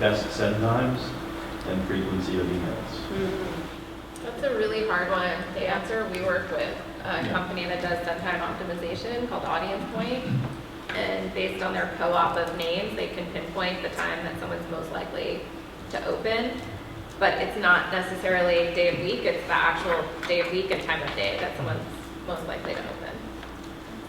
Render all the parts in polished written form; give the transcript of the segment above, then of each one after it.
best send times and frequency of emails. That's a really hard one to answer. We work with a company that does send time optimization called Audience Point, and based on their co-op of names, they can pinpoint the time that someone's most likely to open. But it's not necessarily day of week, it's the actual day of week and time of day that someone's most likely to open.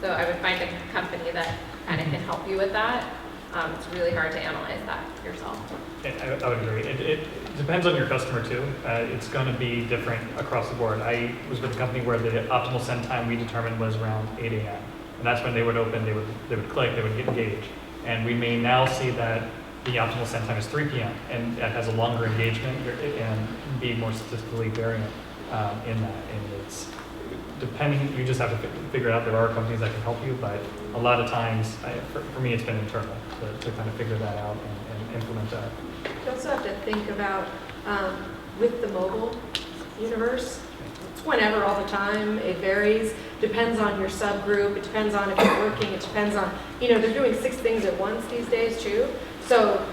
So I would find a company that kind of can help you with that. It's really hard to analyze that yourself. I would agree. It depends on your customer too. It's going to be different across the board. I was with a company where the optimal send time we determined was around 8 a.m. And that's when they would open, they would click, they would get engaged. And we may now see that the optimal send time is 3 p.m. and that has a longer engagement and be more statistically variant in that. And it's depending, you just have to figure it out. There are companies that can help you, but a lot of times, for me, it's been internal to kind of figure that out and implement that. You also have to think about with the mobile universe, it's whenever, all the time, it varies, depends on your subgroup, it depends on if you're working, it depends on, they're doing 6 things at once these days too. So,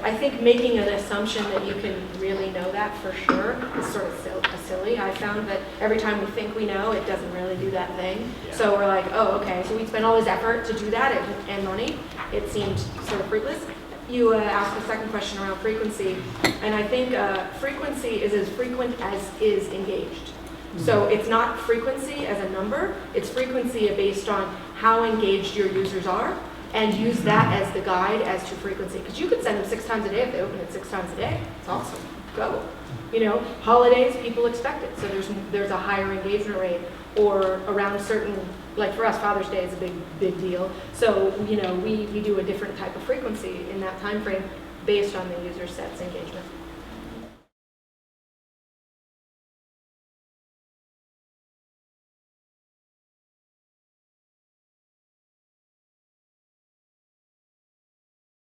I think making an assumption that you can really know that for sure is sort of silly. I found that every time we think we know, it doesn't really do that thing. Yeah. So we're like, oh, okay, so we spend all this effort to do that and money. It seemed sort of fruitless. You asked the second question around frequency, and I think frequency is as frequent as is engaged. So it's not frequency as a number, it's frequency based on how engaged your users are, and use that as the guide as to frequency. Because you could send them 6 times a day if they open it 6 times a day. It's awesome. Go. Holidays, people expect it, so there's a higher engagement rate. Or around certain, like for us, Father's Day is a big deal. So we do a different type of frequency in that time frame based on the user set's engagement.